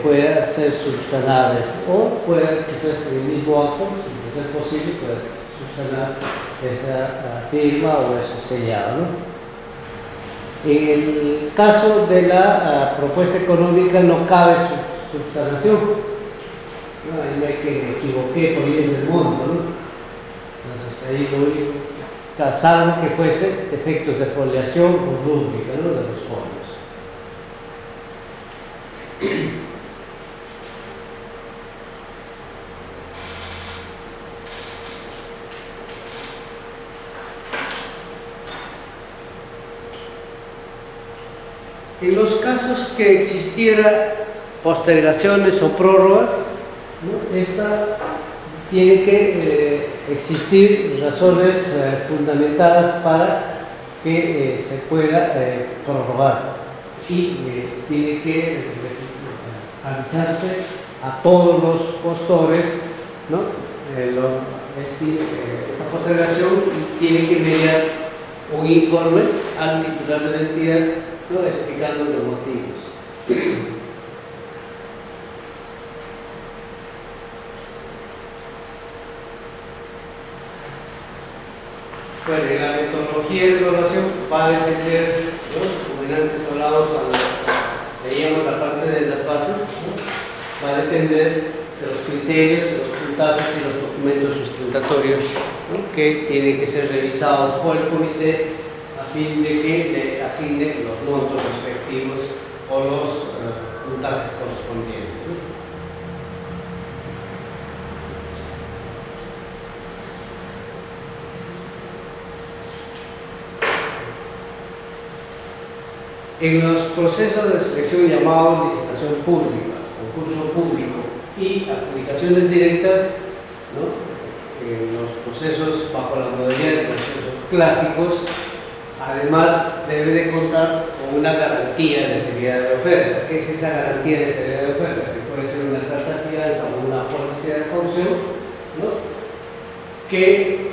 pueda ser subsanadas, o pueda quizás en el mismo acto, si es posible, pueda subsanar esa firma o ese sellado, ¿no? En el caso de la propuesta económica no cabe subsanación, ¿no? Ahí no hay que equivoqué por bien del mundo, ¿no? Entonces ahí lo único, salvo que fuese efectos de foliación o rúbrica, ¿no?, de los folios. En los casos que existiera postergaciones o prórrogas, ¿no?, esta tiene que existir razones fundamentadas para que se pueda prorrogar, y tiene que avisarse a todos los postores, ¿no?, esta postergación, tiene que enviar un informe al titular de la entidad, ¿no?, explicando los motivos. Bueno, en la metodología de evaluación va a depender, ¿no?, como antes hablamos cuando veíamos la parte de las bases, ¿no?, va a depender de los criterios, de los puntajes y los documentos sustentatorios, ¿no?, que tienen que ser revisados por el comité a fin de que le asigne los montos respectivos o los puntajes correspondientes, ¿no? En los procesos de selección llamados licitación pública, concurso público y adjudicaciones directas, ¿no?, en los procesos bajo la modalidad de procesos clásicos, además debe de contar con una garantía de seriedad de oferta. ¿Qué es esa garantía de seriedad de oferta? Que puede ser una carta de fianza o una póliza de caución, ¿no?, que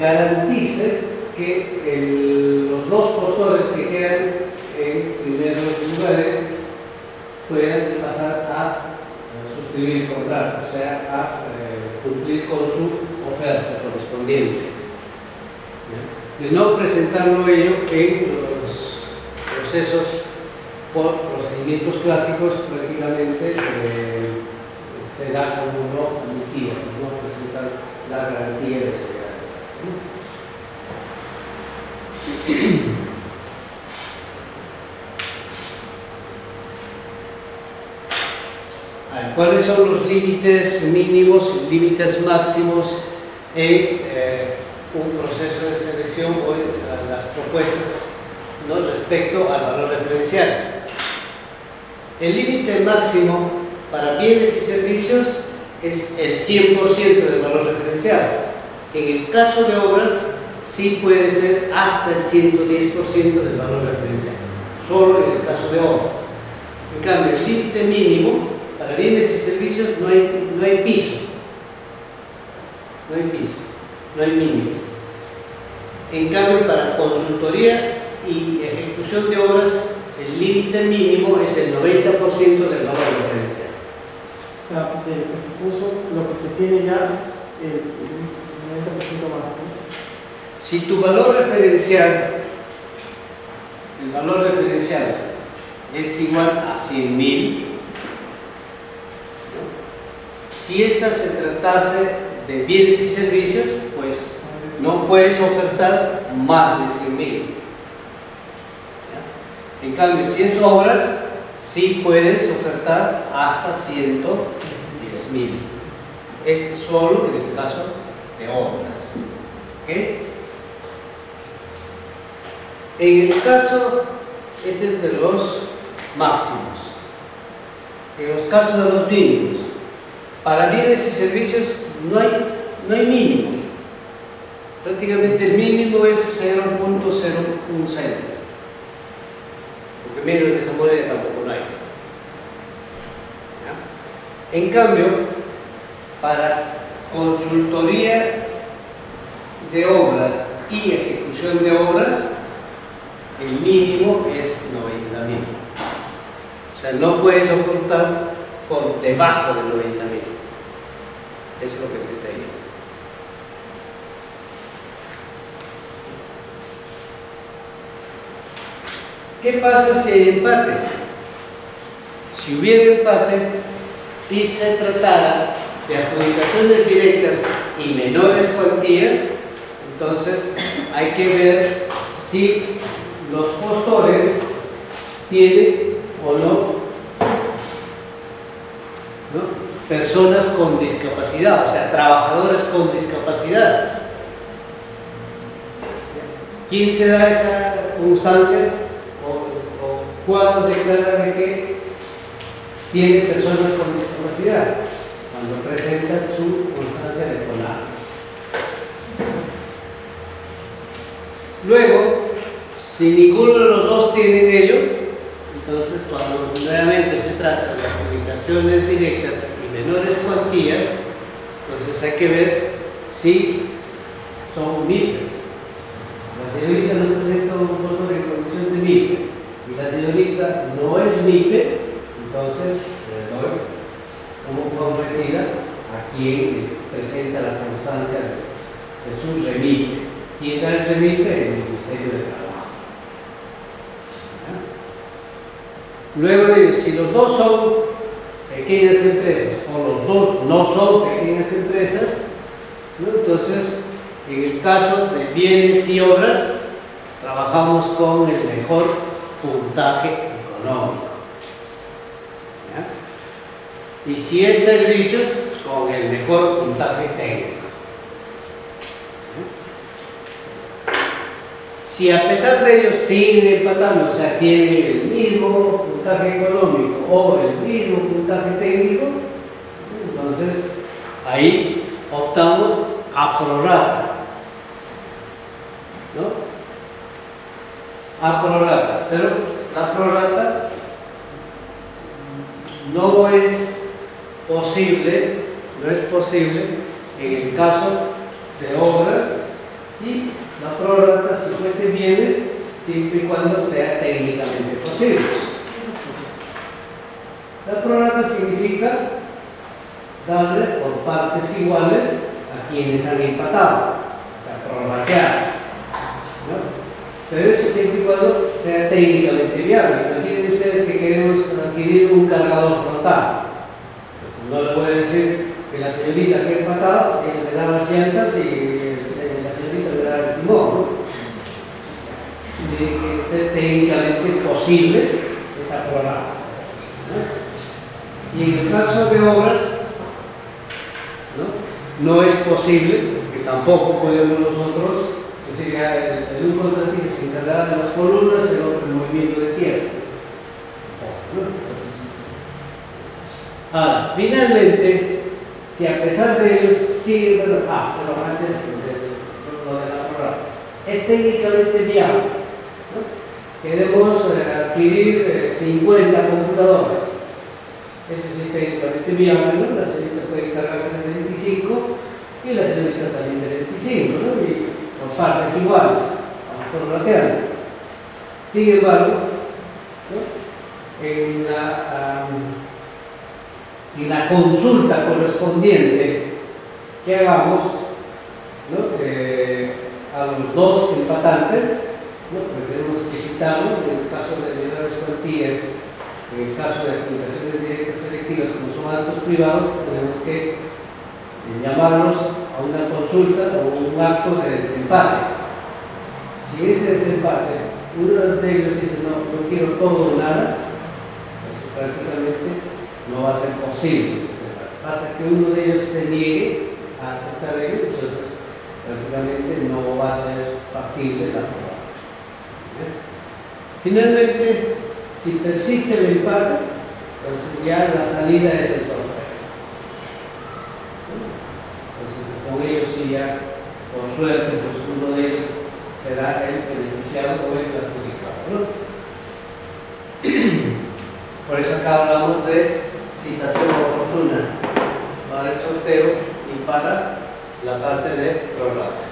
garantice que los dos postores que quedan en primeros lugares puedan pasar a suscribir el contrato, o sea, a cumplir con su oferta correspondiente. De no presentarlo ello en los procesos por procedimientos clásicos, prácticamente se da como no admitido, no presentar la garantía de seguridad. ¿Cuáles son los límites mínimos y límites máximos en un proceso de selección o en las propuestas, ¿no?, respecto al valor referencial? El límite máximo para bienes y servicios es el 100% del valor referencial. En el caso de obras, sí puede ser hasta el 110% del valor referencial, solo en el caso de obras. En cambio, el límite mínimo para bienes y servicios no hay piso, no hay mínimo. En cambio, para consultoría y ejecución de obras, el límite mínimo es el 90% del valor referencial. O sea, de lo que se puso, lo que se tiene ya, el 90% más, ¿no? Si tu valor referencial, el valor referencial es igual a 100.000, si esta se tratase de bienes y servicios, pues no puedes ofertar más de 100.000. En cambio, si es obras, sí puedes ofertar hasta 110.000. Este es solo en el caso de obras. ¿Okay? En el caso, este es de los máximos. En los casos de los mínimos, para bienes y servicios no hay mínimo. Prácticamente el mínimo es 0.01 céntimo, porque menos de esa moneda tampoco no hay. ¿Ya? En cambio, para consultoría de obras y ejecución de obras, el mínimo es 90.000. O sea, no puedes soportar por debajo de 90.000. Eso es lo que te está diciendo. ¿Qué pasa si hay empate? Si hubiera empate y se tratara de adjudicaciones directas y menores cuantías, entonces hay que ver si los postores tienen o no personas con discapacidad, o sea, trabajadores con discapacidad. ¿Quién te da esa constancia? ¿O cuándo declara de que tiene personas con discapacidad? Cuando presenta su constancia de CONADIS. Luego, si ninguno de los dos tiene ello, entonces cuando nuevamente se trata de adjudicaciones directas y menores cuantías, entonces hay que ver si son MIPE. La señorita no presenta un postor en condición de MIPE y la señorita no es MIPE, entonces le doy como favorecida a quien presenta la constancia de su remite. ¿Quién da el remite? El Ministerio de Trabajo. Luego, si los dos son pequeñas empresas o los dos no son pequeñas empresas, ¿no? Entonces, en el caso de bienes y obras, trabajamos con el mejor puntaje económico. ¿Ya? Y si es servicios, con el mejor puntaje técnico. Si a pesar de ello siguen empatando, o sea, tienen el mismo puntaje económico o el mismo puntaje técnico, entonces ahí optamos a prorrata, ¿no? A prorrata, pero la prorrata no es posible en el caso de obras, y la prorrata si fuese bienes, siempre y cuando sea técnicamente posible. La prorrata significa darle por partes iguales a quienes han empatado, o sea, prorratear, ¿no? Pero eso siempre y cuando sea técnicamente viable. Imaginen ustedes que queremos adquirir un cargador frontal. No le pueden decir que la señorita que ha empatado le da las llantas y la señorita le da el timón, ¿no? Tiene que ser técnicamente posible esa prorrata, ¿no? Y en el caso de obras, no es posible, porque tampoco podemos nosotros, es decir, el un contratista se encargará de las columnas, el otro el movimiento de tierra. Ahora, finalmente, si a pesar de ello sigue, pero antes lo de la prorrata, es técnicamente viable, ¿no? Queremos adquirir 50 computadoras. Eso sí es técnicamente viable, ¿no? La señorita puede encargarse de 25 y la señorita también de 25, ¿no? Y por partes iguales, vamos prorrateando. Sin embargo, ¿no? En la consulta correspondiente que hagamos, ¿no? A los dos empatantes, ¿no? Pues tenemos que citarlos en el caso de menores cuantías, en el caso de adjudicaciones directas selectivas, como son actos privados, tenemos que llamarlos a una consulta o un acto de desempate. Si ese desempate, uno de ellos dice no quiero todo o nada, pues prácticamente no va a ser posible. Hasta que uno de ellos se niegue a aceptar ello, entonces prácticamente no va a ser factible la aprobada. Finalmente, si persiste el empate, entonces ya la salida es el sorteo. Entonces con ellos sí ya, por suerte, pues uno de ellos será el beneficiado o el adjudicado, ¿no? Por eso acá hablamos de citación oportuna para el sorteo y para la parte de prorrata.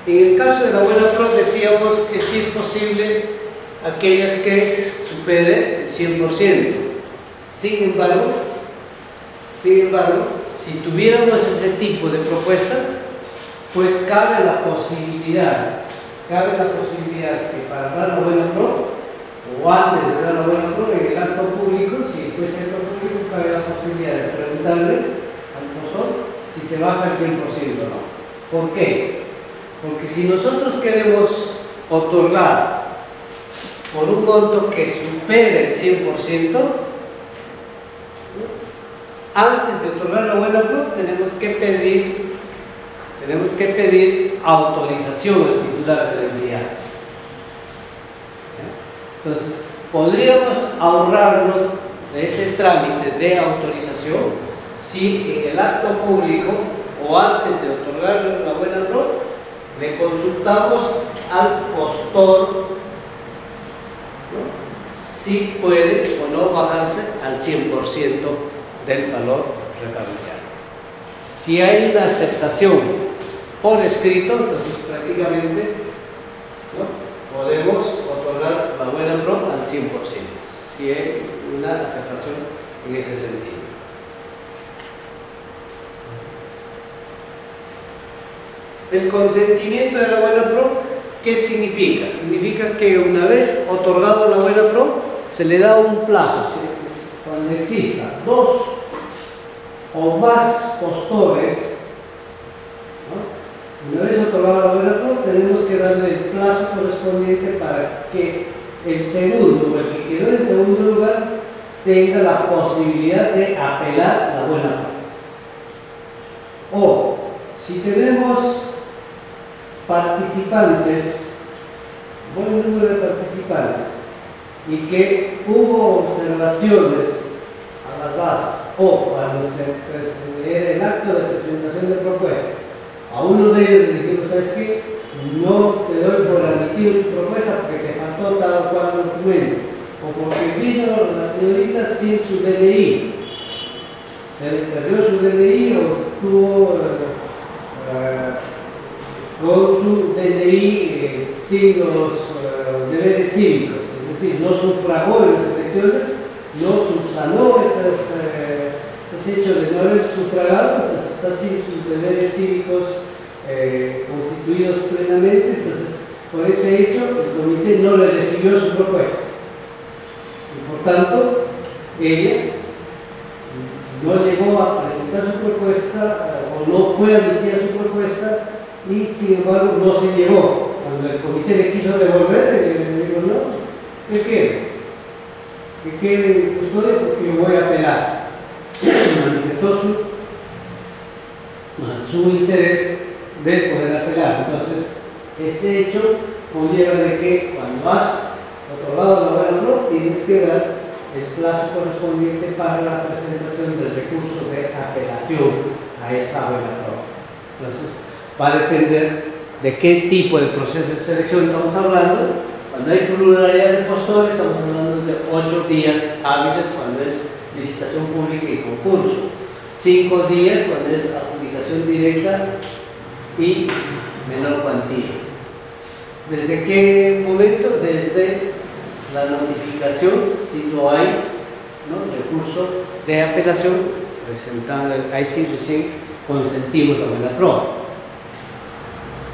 En el caso de la buena pro decíamos que sí es posible aquellas que superen el 100%. Sin embargo, si tuviéramos ese tipo de propuestas, pues cabe la posibilidad que para dar la buena pro, o antes de dar la buena pro, en el acto público, si fuese acto público, cabe la posibilidad de preguntarle al postor si se baja el 100% o no. ¿Por qué? Porque si nosotros queremos otorgar por un monto que supere el 100%, ¿no? Antes de otorgar la buena pro, tenemos que pedir autorización al titular de la entidad. Entonces, podríamos ahorrarnos de ese trámite de autorización si en el acto público o antes de otorgar la buena pro le consultamos al postor, ¿no? Si puede o no bajarse al 100% del valor referencial. Si hay una aceptación por escrito, entonces prácticamente, ¿no?, podemos otorgar la buena pro al 100%, si hay una aceptación en ese sentido. El consentimiento de la buena pro, ¿qué significa? Significa que una vez otorgado la buena pro, se le da un plazo. Cuando exista 2 o más postores, ¿no?, una vez otorgada la buena pro, tenemos que darle el plazo correspondiente para que el segundo, o el que quedó en segundo lugar, tenga la posibilidad de apelar la buena pro. O, si tenemos participantes, buen número de participantes, y que hubo observaciones a las bases, o cuando se era el acto de presentación de propuestas, a uno de ellos le dijimos: ¿sabes qué? No te doy por admitido tu propuesta porque te faltó tal o cual documento, o porque vino la señorita sin su DNI, se le perdió su DNI o tuvo con su DNI sin los deberes cívicos, es decir, no sufragó en las elecciones, no subsanó ese hecho de no haber sufragado, entonces está sin sus deberes cívicos constituidos plenamente. Entonces, por ese hecho, el comité no le recibió su propuesta y por tanto ella no llegó a presentar su propuesta o no fue admitida su propuesta, y sin embargo no se llevó. Cuando el comité le quiso devolver, le dijo: no, ¿qué quiere? Que quede en custodia porque yo voy a apelar. Manifestó su interés de poder apelar. Entonces, ese hecho conlleva de que cuando has otorgado la buena pro, tienes que dar el plazo correspondiente para la presentación del recurso de apelación a esa buena pro. Entonces, va a depender de qué tipo de proceso de selección estamos hablando. Cuando hay pluralidad de postores, estamos hablando de 8 días hábiles cuando es licitación pública y concurso, 5 días cuando es adjudicación directa y menor cuantía. ¿Desde qué momento? Desde la notificación, si no hay, ¿no?, recurso de apelación presentado, ahí sí recién consentimos la buena pro.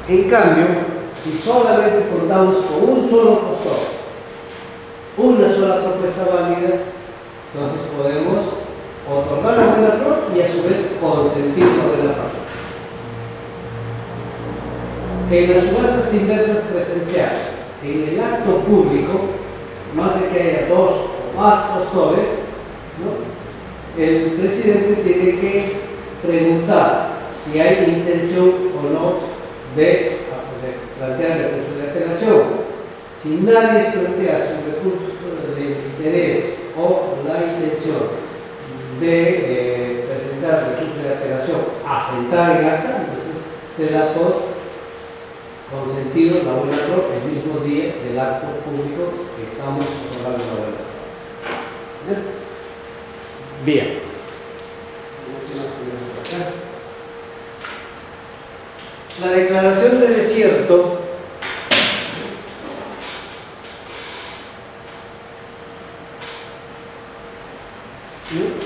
En cambio, si solamente contamos con un solo postor, una sola propuesta válida, entonces podemos otorgar la buena pro y a su vez consentir la buena pro. En las subastas inversas presenciales, en el acto público, más de que haya 2 o más postores, ¿no?, el presidente tiene que preguntar si hay intención o no de plantear recursos de apelación. Si nadie plantea su recurso de interés o la intención de presentar recursos de apelación a sentar en acta, entonces se da por consentido la buena pro el mismo día del acto público que estamos otorgando la buena pro. Bien. La declaración de desierto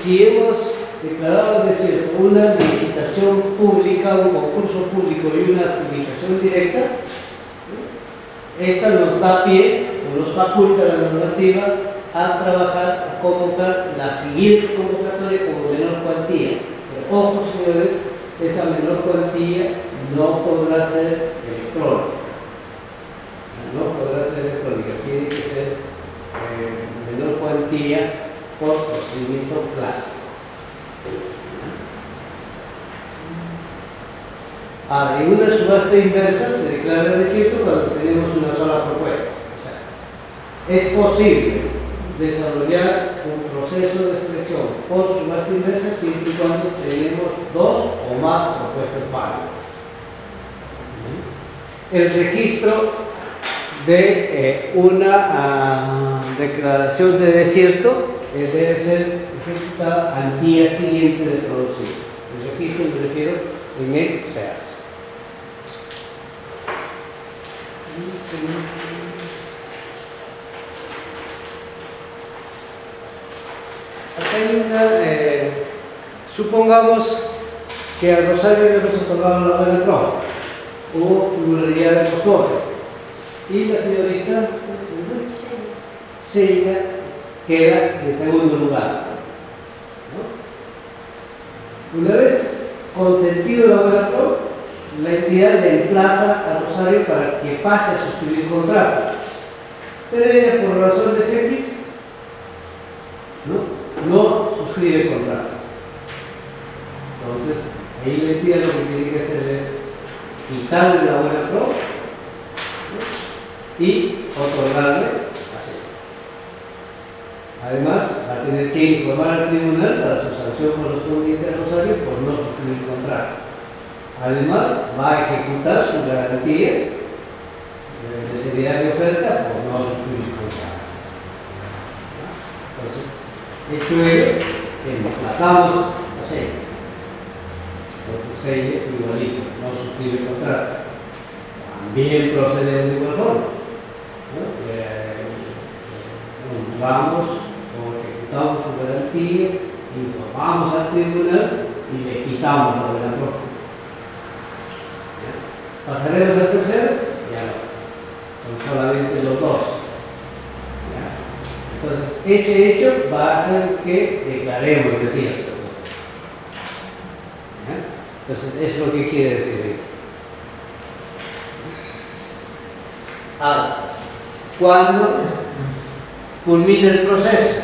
si hemos declarado desierto una licitación pública, un concurso público y una adjudicación directa, esta nos da pie o nos faculta la normativa a trabajar, a convocar la siguiente convocatoria como menor cuantía. Pero ojo, señores, esa menor cuantía no podrá ser electrónica. No podrá ser electrónica, tiene que ser menor cuantía por procedimiento clásico. Ahora, en una subasta inversa se declara desierto cuando tenemos una sola propuesta. O sea, es posible desarrollar un proceso de selección por subasta inversa siempre y cuando tenemos dos o más propuestas válidas. El registro de una declaración de desierto debe ser ejecutada al día siguiente de producir. El registro, me refiero, en él se hace. Acá hay una, supongamos que a Rosario le hemos otorgado la buena prueba, hubo pluralidad de postores, y la señorita Sheila queda en segundo lugar. ¿No? Una vez consentido la buena prueba, la entidad le emplaza a Rosario para que pase a suscribir contrato, pero ella por razones X no suscribe el contrato. Entonces ahí la entidad lo que tiene que hacer es quitarle la buena pro y otorgarle así. Además va a tener que informar al tribunal para su sanción correspondiente a Rosario por no suscribir el contrato. Además, va a ejecutar su garantía de seriedad de oferta por no suscribir el contrato. Entonces, hecho ello, que emplazamos a sello. Entonces, sello igualito, no suscribe el contrato. También procedemos de igual forma. Vamos o ejecutamos su garantía, informamos al tribunal y le quitamos la de la propia. ¿Pasaremos al tercero? Ya no. Son solamente los dos. ¿Ya? Entonces, ese hecho va a hacer que declaremos el desierto. ¿Ya? Entonces, eso es lo que quiere decir ahí. Ahora, cuando culmina el proceso,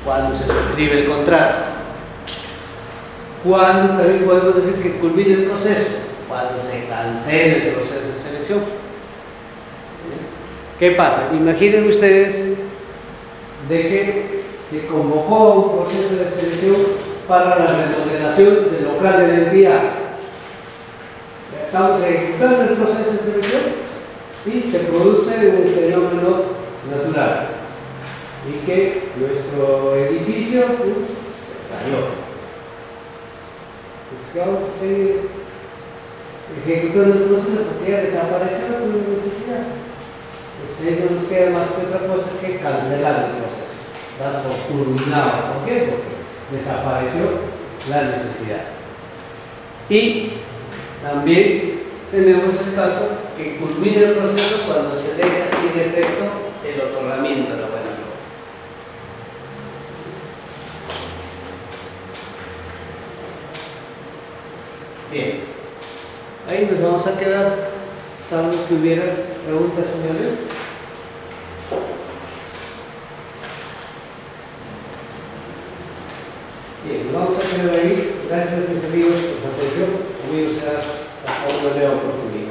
cuando se suscribe el contrato, cuando también podemos decir que culmina el proceso, cuando se cancele el proceso de selección. ¿Qué pasa? Imaginen ustedes de que se convocó un proceso de selección para la remodelación del local de la entidad. Estamos ejecutando el proceso de selección y se produce un fenómeno natural y que nuestro edificio cayó. Pues, ¿qué vamos a seguir ejecutando el proceso? Porque ya desapareció la necesidad. Pues no nos queda más que otra cosa que cancelar el proceso, dar por culminado. ¿Por qué? Porque desapareció la necesidad. Y también tenemos el caso que culmina el proceso cuando se deja sin efecto el otorgamiento de la buena prueba. Bien, ahí nos vamos a quedar, salvo que hubiera preguntas, señores. Bien, nos vamos a quedar ahí. Gracias, mis amigos, por su atención. Amigos, será hasta una nueva oportunidad.